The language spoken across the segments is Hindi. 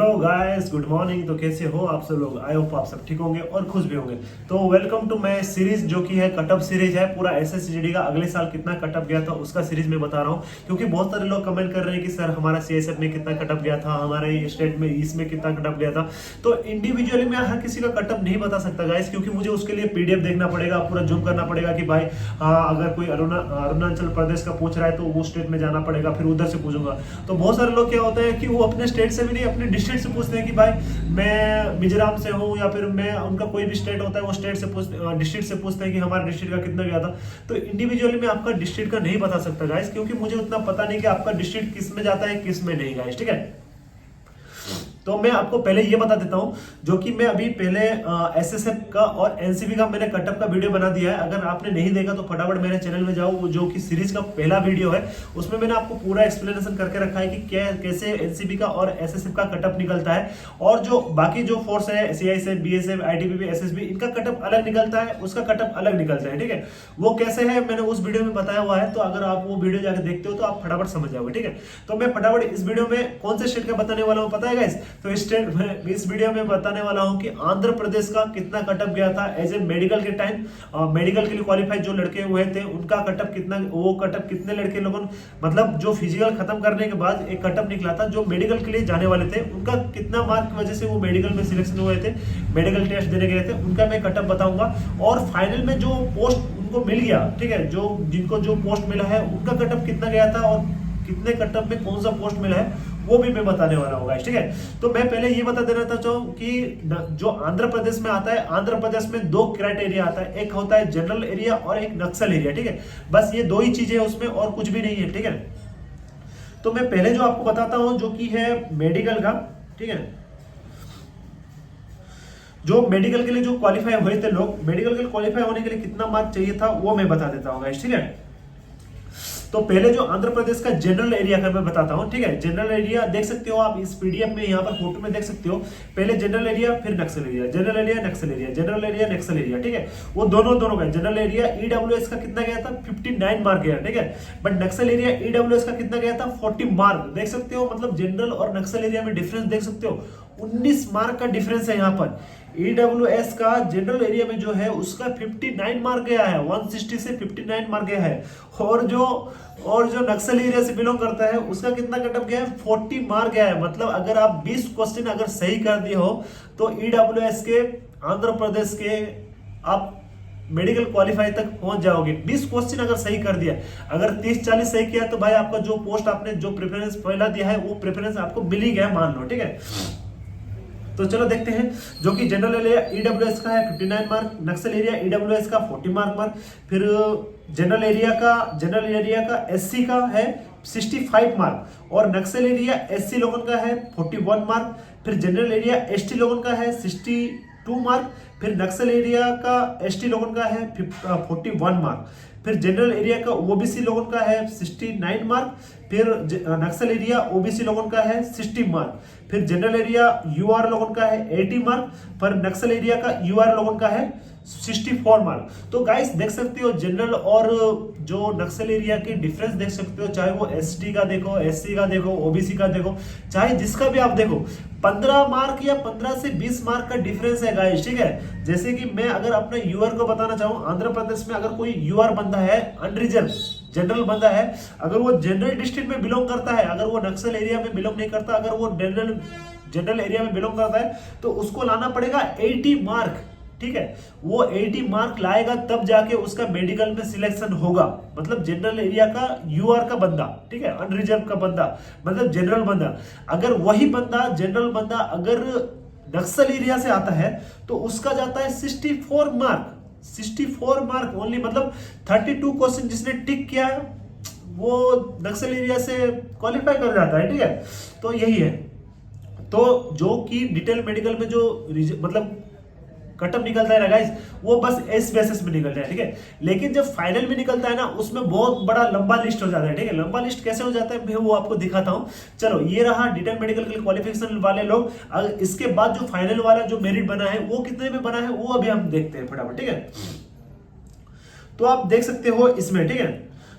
Hello guys, good morning. तो कैसे हो आप सब लोग? आई होप आप सब ठीक होंगे और खुश भी होंगे। तो वेलकम टू माय सीरीज जो कि है कटअप सीरीज है। पूरा एसएससीजीडी का अगले साल कितना कटअप गया था उसका सीरीज में बता रहा हूँ, क्योंकि बहुत सारे लोग कमेंट कर रहे हैं कि सर हमारा सीएसएफ में कितना कटअप गया था, हमारे स्टेट में इसमें कितना कटअप गया था। तो इंडिविजुअली मैं हर किसी का कटअप नहीं बता सकता गाइस, क्योंकि मुझे उसके लिए पीडीएफ देखना पड़ेगा, पूरा जूम करना पड़ेगा कि भाई अगर कोई अरुणाचल प्रदेश का पूछ रहा है तो वो स्टेट में जाना पड़ेगा, फिर उधर से पूछूंगा। तो बहुत सारे लोग क्या होता है कि वो अपने स्टेट से भी नहीं, अपने डिस्ट्रिक्ट से पूछते हैं कि भाई मैं मिजोरम से हूँ, या फिर मैं उनका कोई भी स्टेट होता है वो स्टेट से डिस्ट्रिक्ट से पूछते हैं कि हमारे डिस्ट्रिक्ट का कितना गया था। तो इंडिविजुअली मैं आपका डिस्ट्रिक्ट का नहीं बता सकता गाइस, क्योंकि मुझे उतना पता नहीं कि आपका डिस्ट्रिक्ट किस में जाता है किस में नहीं गाइस, ठीक है। तो मैं आपको पहले ये बता देता हूं, जो कि मैं अभी पहले एसएसएफ का और एनसीबी का मैंने कटअप का वीडियो बना दिया है। अगर आपने नहीं देखा तो फटाफट मेरे चैनल में जाओ, जो कि सीरीज का पहला वीडियो है, उसमें मैंने आपको पूरा एक्सप्लेनेशन करके रखा है कि कैसे एनसीबी का और एसएसएफ का कटअप निकलता है, और जो बाकी जो फोर्स है सीआईएसएफ, बीएसएफ, आईटीबीपी, एसएसबी, इनका कटअप अलग निकलता है, उसका कटअप अलग निकलता है, ठीक है। वो कैसे है मैंने उस वीडियो में बताया हुआ है, तो अगर आप वो वीडियो जाकर देखते हो तो आप फटाफट समझ जाओगे, ठीक है। तो मैं फटाफट इस वीडियो में कौन से स्टेट का बताने वाला हूँ पता है गाइस? तो स्टेट में इस वीडियो में बताने वाला हूं कि आंध्र प्रदेश का कितना कटअप गया था एज ए मेडिकल के टाइम। मेडिकल के लिए क्वालिफाई जो लड़के हुए थे उनका कटअप कितना, वो कटअप कितने लड़के लोगों, मतलब जो फिजिकल खत्म करने के बाद एक कटअप निकला था, जो मेडिकल के लिए जाने वाले थे उनका कितना मार्क की वजह से वो मेडिकल में सिलेक्शन हुए थे, मेडिकल टेस्ट देने गए थे, उनका मैं कटअप बताऊंगा। और फाइनल में जो पोस्ट उनको मिल गया, ठीक है, जो जिनको जो पोस्ट मिला है उनका कटअप कितना गया था और कितने कटअप में कौन सा पोस्ट मिला है वो भी मैं बताने वाला हूँ, ठीक है। तो मैं पहले ये बता देना चाहता हूँ कि जो आंध्र प्रदेश में आता है, आंध्र प्रदेश में दो क्राइटेरिया आता है, एक होता है जनरल एरिया और एक नक्सल एरिया, ठीक है। बस ये दो ही चीजें हैं उसमें, और कुछ भी नहीं है, ठीक है। तो मैं पहले जो आपको बताता हूं जो कि है मेडिकल का, ठीक है। जो मेडिकल के लिए जो क्वालिफाई हुए थे लोग, मेडिकल के लिए क्वालिफाई होने के लिए कितना मार्क चाहिए था वो मैं बता देता हूँ, ठीक है। तो पहले जो आंध्र प्रदेश का जनरल एरिया का मैं बताता हूं, ठीक है। जनरल एरिया देख सकते हो आप इस पीडीएफ में, यहाँ पर फोटो में देख सकते हो। पहले जनरल एरिया, फिर नक्सल एरिया, जनरल एरिया, नक्सल एरिया, जनरल एरिया, नक्सल एरिया, ठीक है। वो दोनों का जनरल एरिया ईडब्ल्यूएस का कितना गया था? 59 मार्क गया, ठीक है। बट नक्सल एरिया ईडब्ल्यूएस का कितना गया था? 40 मार्क। देख सकते हो, मतलब जनरल और नक्सल एरिया में डिफरेंस देख सकते हो, 19 मार्क का डिफरेंस है यहाँ पर। ईडब्ल्यूएस का जनरल एरिया में जो है उसका 59 मार्क गया है, 160 से 59 मार्क गया है। और जो नक्सल एरिया से बिलोंग करता है उसका कितना कटअप गया है? 40 मार्क गया है। मतलब अगर आप 20 क्वेश्चन अगर सही कर दिए हो तो ईडब्ल्यूएस के, आंध्र प्रदेश के, आप मेडिकल क्वालिफाई तक पहुंच जाओगे। 20 क्वेश्चन अगर सही कर दिया, अगर 30-40 सही किया तो भाई आपका जो पोस्ट आपने जो प्रेफरेंस पहला दिया है वो प्रेफरेंस आपको मिल ही गया, मान लो, ठीक है। तो चलो देखते हैं, जो कि जनरल एरिया ईडब्ल्यूएस का है 59 मार्क, नक्सल एरिया ईडब्ल्यूएस का 40 मार्क। फिर जनरल एरिया का एससी का है 65 मार्क, और नक्सल एरिया एससी लोगों का है 41 मार्क। फिर जनरल एरिया एसटी लोगों का है 62 मार्क। फिर नक्सल एरिया का एसटी लोगों का है 41 मार्क। फिर जनरल एरिया का ओबीसी लोगों का है 69 मार्क। फिर नक्सल एरिया ओबीसी लोगों का है 60 मार्क। फिर जनरल एरिया यूआर लोगों का है 80 मार्क। पर नक्सल एरिया का यूआर लोगों का है 64 मार्क। तो गाइस देख सकते हो जनरल और जो नक्सल एरिया के डिफरेंस देख सकते हो, चाहे वो एसटी का देखो, एससी का देखो, ओबीसी का देखो, चाहे जिसका भी आप देखो, 15 मार्क या 15 से 20 मार्क का डिफरेंस है गाइस, ठीक है। जैसे कि मैं अगर अपने यूआर को बताना चाहूं, आंध्र प्रदेश में अगर कोई यूआर बंदा है, अनरिजर्व जनरल बंदा है, अगर वो जनरल डिस्ट्रिक्ट में बिलोंग करता है, अगर वो नक्सल एरिया में बिलोंग नहीं करता, अगर वो जनरल एरिया में बिलोंग करता है, तो उसको लाना पड़ेगा 80 मार्क, ठीक है। वो 80 मार्क लाएगा तब जाके उसका मेडिकल में सिलेक्शन होगा। मतलब जनरल एरिया का यूआर का बंदा, ठीक है, अनरिजर्व का बंदा, मतलब जनरल बंदा, अगर वही बंदा जनरल बंदा अगर नक्सल एरिया से आता है तो उसका जाता है 64 मार्क, 64 मार्क ओनली। मतलब 32 क्वेश्चन जिसने टिक किया है वो नक्सल एरिया से क्वालिफाई कर जाता है, ठीक है। तो यही है। तो जो कि डिटेल मेडिकल में जो मतलब कटअप निकलता है ना गाइस, वो बस एस बेसिस में निकलता है, ठीक है। लेकिन जब फाइनल में निकलता है ना, उसमें बहुत बड़ा लंबा लिस्ट हो जाता है, ठीक है। लंबा लिस्ट कैसे हो जाता है मैं वो आपको दिखाता हूं। चलो ये रहा डिटेल मेडिकल के लिए क्वालिफिकेशन वाले लोग। अगर इसके बाद जो फाइनल वाला जो मेरिट बना है वो कितने में बना है वो अभी हम देखते हैं फटाफट, ठीक है। तो आप देख सकते हो इसमें, ठीक है।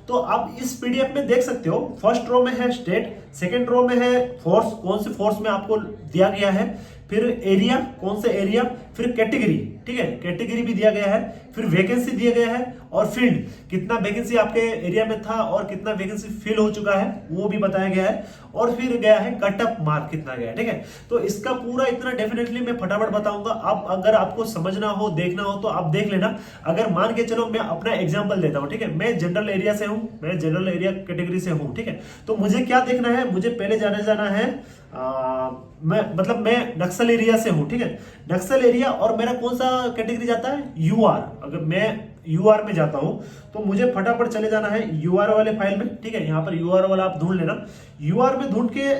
तो आप इस पीडीएफ में देख सकते हो, फर्स्ट रो में है स्टेट, सेकंड रो में है फोर्स, कौन से फोर्स में आपको दिया गया है, फिर एरिया, कौन सा एरिया, फिर कैटेगरी, ठीक है, कैटेगरी भी दिया गया है, फिर वैकेंसी दिया गया है, और फील्ड, कितना वैकेंसी आपके एरिया में था और कितना वैकेंसी फिल हो चुका है वो भी बताया गया है, और फिर गया है कट ऑफ मार्क कितना गया है, ठीक है। तो इसका पूरा इतना डेफिनेटली मैं फटाफट बताऊंगा। अब अगर आपको समझना हो, देखना हो तो आप देख लेना। अगर मान के चलो मैं अपना एग्जांपल देता हूं, ठीक है, मैं जनरल एरिया से हूं, मैं जनरल एरिया कैटेगरी से हूं, ठीक है। तो मुझे क्या देखना है, मुझे पहले जाना है मैं नक्सल एरिया से हूं, ठीक है। नक्सल एरिया और मेरा कौन सा कैटेगरी जाता है, यूआर। अगर मैं यूआर में जाता हूं तो मुझे फटाफट चले जाना है यूआर वाले फाइल में, ठीक है। यहां पर यूआर वाला आप ढूंढ लेना। यूआर में ढूंढ के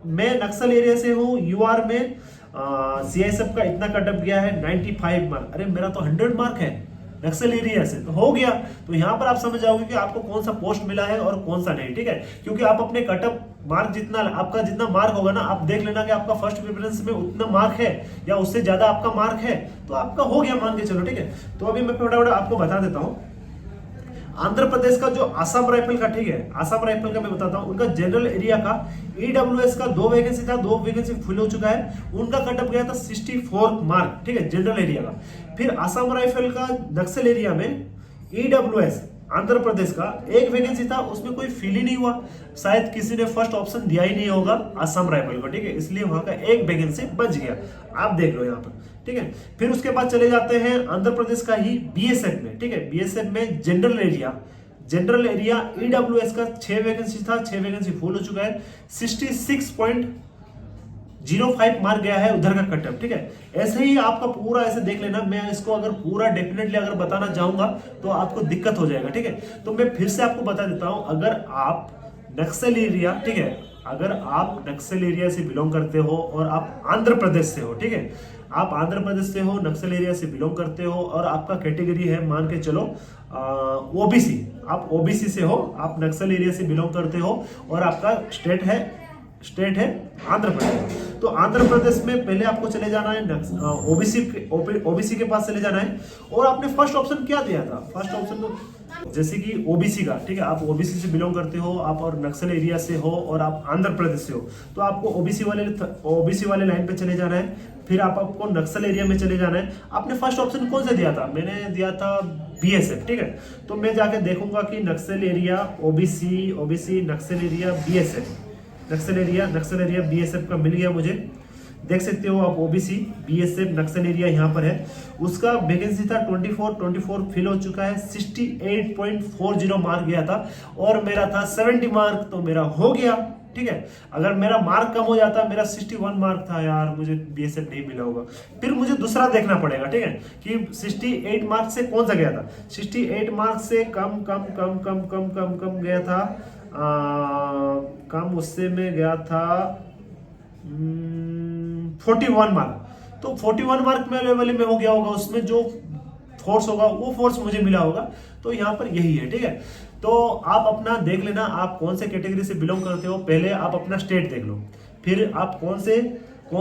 मैं नक्सल एरिया से हूं, यूआर में सीआईएसएफ का इतना कटअप गया है 95 मार्क। अरे मेरा तो 100 मार्क है नक्सल एरिया से, तो हो गया। तो यहां पर आप समझ जाओगे कि आपको कौन सा पोस्ट मिला है और कौन सा नहीं, ठीक है। क्योंकि आप अपने कटअप मार्क जितना आपका जितना मार्क होगा ना, आप देख लेना कि आपका फर्स्ट प्रेफरेंस में उतना मार्क है या उससे ज्यादा आपका मार्क है, तो आपका हो गया मान के चलो, ठीक है। तो अभी मैं फटाफट आपको बता देता हूं। आंध्र प्रदेश का जो आसाम राइफल का, ठीक है, आसाम राइफल का मैं बताता हूं। उनका जनरल एरिया का ईडब्ल्यूएस का 2 वैकेंसी था, 2 वैकेंसी फुल हो चुका है। उनका कटअप गया था 64 मार्क, ठीक है, जनरल एरिया का। फिर आसाम राइफल का नक्सल एरिया में ईडब्ल्यूएस आंध्र प्रदेश का 1 वैकेंसी था, उसमें कोई फिल ही नहीं हुआ। शायद किसी ने फर्स्ट ऑप्शन दिया ही नहीं होगा आसाम राइफल को, ठीक है, इसलिए वहां का 1 वैकेंसी बच गया। आप देख लो यहाँ पर, ठीक है। फिर उसके बाद चले जाते हैं आंध्र प्रदेश का ही बीएसएफ में, ठीक है। बीएसएफ में जनरल एरिया ईडब्ल्यूएस का 6 वैकेंसी था, 6 वैकेंसी फुल हो चुका है। 66.05 मार्क गया है उधर का कटअप, ठीक है। ऐसे ही आपका पूरा ऐसे देख लेना। मैं इसको अगर पूरा डेफिनेटली अगर बताना चाहूंगा तो आपको दिक्कत हो जाएगा, ठीक है। तो मैं फिर से आपको बता देता हूं। अगर आप नक्सल एरिया, ठीक है, अगर आप नक्सल एरिया से बिलोंग करते हो और आप आंध्र प्रदेश से हो, ठीक है, आप आंध्र प्रदेश से हो, नक्सल एरिया से बिलोंग करते हो और आपका कैटेगरी है मान के चलो ओबीसी, आप ओबीसी से हो, आप नक्सल एरिया से बिलोंग करते हो और आपका स्टेट है आंध्र प्रदेश। तो आंध्र प्रदेश में पहले आपको चले जाना है ओबीसी के पास चले जाना है। और आपने फर्स्ट ऑप्शन क्या दिया था, फर्स्ट ऑप्शन तो जैसे कि ओबीसी का, ठीक है, आप ओबीसी से बिलोंग करते हो, आप और नक्सल एरिया से हो और आप आंध्र प्रदेश से हो, तो आपको ओबीसी वाले लाइन पे चले जाना है। फिर आपको नक्सल एरिया में चले जाना है। आपने फर्स्ट ऑप्शन कौन सा दिया था, मैंने दिया था बीएसएफ, ठीक है। तो मैं जाके देखूंगा कि नक्सल एरिया ओबीसी नक्सल एरिया बीएसएफ, नक्सल एरिया बीएसएफ का मिल गया मुझे। देख सकते हो आप ओबीसी बीएसएफ नक्सल एरिया यहाँ पर है। उसका वैकेंसी था 24 फिल हो चुका है। 68.40 मार्क गया था और मेरा था 70 मार्क, तो मेरा हो गया, ठीक है। अगर मेरा मार्क कम हो जाता, मेरा 61 मार्क था यार, मुझे बीएसएफ नहीं मिला होगा। फिर मुझे दूसरा देखना पड़ेगा, ठीक है, कि 68 मार्क से कौन सा गया था। 68 मार्क से कम गया था, कम उससे में गया था 41 मार्क। तो 41 मार्क में लेवल में हो गया होगा, उसमें जो फोर्स होगा वो फोर्स मुझे मिला होगा। तो यहाँ पर यही है, ठीक है। तो आप अपना देख लेना, आप कौन से कैटेगरी से बिलोंग करते हो। पहले आप अपना स्टेट देख लो, फिर आप कौन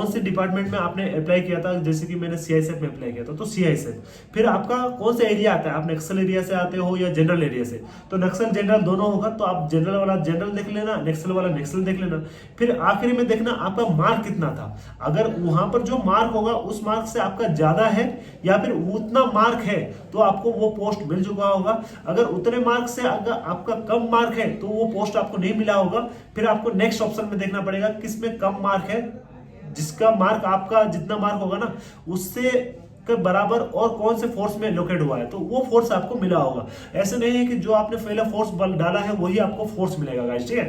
से डिपार्टमेंट में आपने अप्लाई किया था। जैसे कि मैंने सीआईएसएफ में अप्लाई किया था, तो सीआईएसएफ। फिर आपका कौन सा एरिया आता है, आप नक्सल एरिया से आते हो या जनरल एरिया से। तो नक्सल जनरल दोनों होगा, तो आप जनरल वाला जनरल देख लेना, नक्सल वाला नक्सल देख लेना। फिर आखिरी में देखना आपका मार्क कितना था। अगर वहां पर जो मार्क होगा उस मार्क से आपका ज्यादा है या फिर उतना मार्क है तो आपको वो पोस्ट मिल चुका होगा। अगर उतने मार्क से अगर आपका कम मार्क है तो वो पोस्ट आपको नहीं मिला होगा। फिर आपको नेक्स्ट ऑप्शन में देखना पड़ेगा किसमें कम मार्क है, जिसका मार्क आपका जितना मार्क होगा ना उससे के बराबर और कौन से फोर्स में लोकेट हुआ है, तो वो फोर्स आपको मिला होगा। ऐसे नहीं है कि जो आपने पहले फोर्स डाला है वही आपको फोर्स मिलेगा गाइस, ठीक है।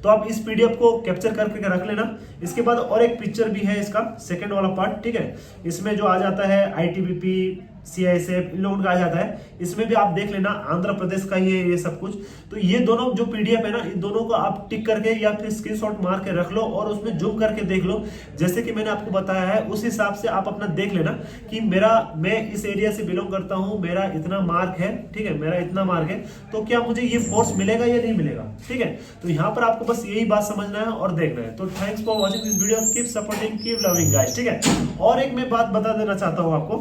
तो आप इस पीडीएफ को कैप्चर करके रख लेना। इसके बाद और एक पिक्चर भी है इसका सेकंड वाला पार्ट, ठीक है। इसमें जो आ जाता है आईटीबीपी, सीआईएसएफ, इन लोगों का आ जाता है। इसमें भी आप देख लेना आंध्र प्रदेश का ही है ये सब कुछ। तो ये दोनों जो पीडीएफ है ना, इन दोनों को आप टिक करके या फिर स्क्रीनशॉट मार के रख लो और उसमें जूम करके देख लो। जैसे कि मैंने आपको बताया है उस हिसाब से आप अपना देख लेना कि मैं इस एरिया से बिलोंग करता हूं, मेरा इतना मार्क है, ठीक है, मेरा इतना मार्क है, तो क्या मुझे ये फोर्स मिलेगा या नहीं मिलेगा, ठीक है। तो यहाँ पर आपको बस यही बात समझना है और देखना है। तो thanks for watching this video, keep supporting, keep loving guys, ठीक है। और एक मैं बात बता देना चाहता हूँ आपको,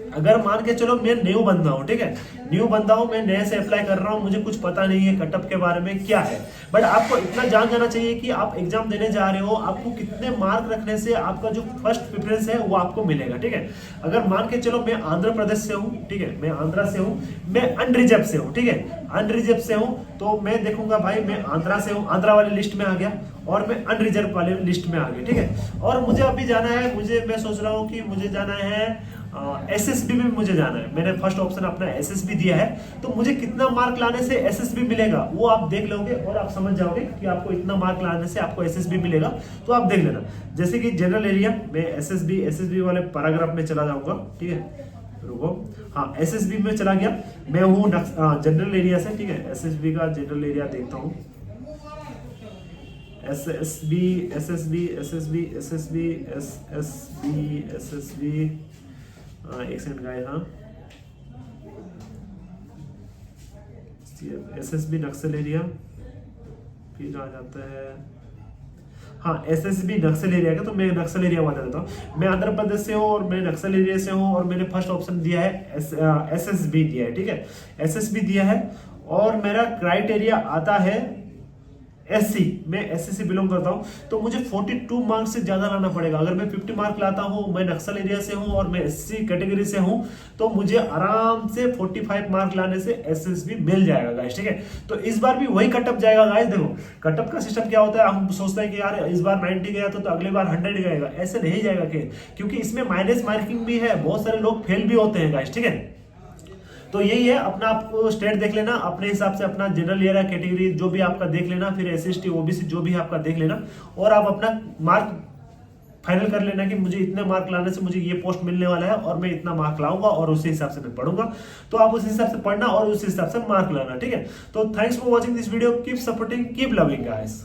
अगर मान के चलो मैं न्यू बंदा हूँ, ठीक है, न्यू बंदा हूँ, मैं नए से अप्लाई कर रहा हूँ, मुझे कुछ पता नहीं है कटअप के बारे में क्या है, बट आपको इतना जान जाना चाहिए कि आप एग्जाम देने जा रहे हो, आपको कितने मार्क रखने से आपका जो फर्स्ट प्रेफरेंस है वो आपको मिलेगा, ठीक है। अगर मान के चलो मैं आंध्र प्रदेश से हूँ, ठीक है, मैं आंध्रा से हूँ, मैं अनरिजर्व से हूँ, ठीक है, अनरिजर्व से हूँ, तो मैं देखूंगा भाई मैं आंध्रा से हूँ, आंध्रा वाली लिस्ट में आ गया और मैं अनरिजर्व वाले लिस्ट में आ गया, ठीक है। और मुझे अभी जाना है, मैं सोच रहा हूँ कि मुझे जाना है एसएसबी में, मुझे जाना है, मैंने फर्स्ट ऑप्शन अपना एसएसबी दिया है, तो मुझे कितना मार्क लाने से एसएसबी मिलेगा वो आप देख लोगे और आप समझ जाओगे कि आपको इतना मार्क लाने से आपको एसएसबी मिलेगा, तो आप देख लेना। जैसे कि जनरल एरिया में एसएसबी वाले पैराग्राफ में चला जाऊंगा, ठीक है, रुको, हाँ एसएसबी में चला गया, मैं हूँ जनरल एरिया से, ठीक है, एसएसबी का जनरल एरिया देखता हूँ, SSB SSB SSB SSB SSB SSB एक सेकंड गाइस, हाँ एसएसबी नक्सल एरिया, फिर आ जाता है हाँ एसएसबी नक्सल एरिया का, तो मैं नक्सल एरिया बता देता हूँ। मैं आंध्र प्रदेश से हूँ और मैं नक्सल एरिया से हूँ और मैंने फर्स्ट ऑप्शन दिया है एसएसबी दिया है, ठीक है, एसएसबी दिया है और मेरा क्राइटेरिया आता है एससी, मैं एससी से बिलोंग करता हूं, तो मुझे 42 मार्क्स से ज्यादा लाना पड़ेगा। अगर मैं 50 मार्क लाता हूं, मैं नक्सल एरिया से हूं और मैं एससी कैटेगरी से हूं, तो मुझे आराम से 45 मार्क लाने से एसएसबी मिल जाएगा गाइस, ठीक है। तो इस बार भी वही कटअप जाएगा गाइस। देखो कटअप का सिस्टम क्या होता है, हम सोचते हैं कि यार इस बार 90 गया तो अगली बार 100 गएगा, ऐसे नहीं जाएगा, क्योंकि इसमें माइनस मार्किंग भी है, बहुत सारे लोग फेल भी होते हैं गाइस, ठीक है। तो यही है, अपना आपको स्टेट देख लेना अपने हिसाब से, अपना जनरल एरिया कैटेगरी जो भी आपका देख लेना, फिर एसएसटी ओबीसी जो भी आपका देख लेना, और आप अपना मार्क फाइनल कर लेना कि मुझे इतने मार्क लाने से मुझे ये पोस्ट मिलने वाला है और मैं इतना मार्क लाऊंगा और उसी हिसाब से मैं पढ़ूंगा। तो आप उसी हिसाब से पढ़ना और उसी हिसाब से मार्क लाना, ठीक है। तो thanks for watching this video, keep supporting, keep loving guys.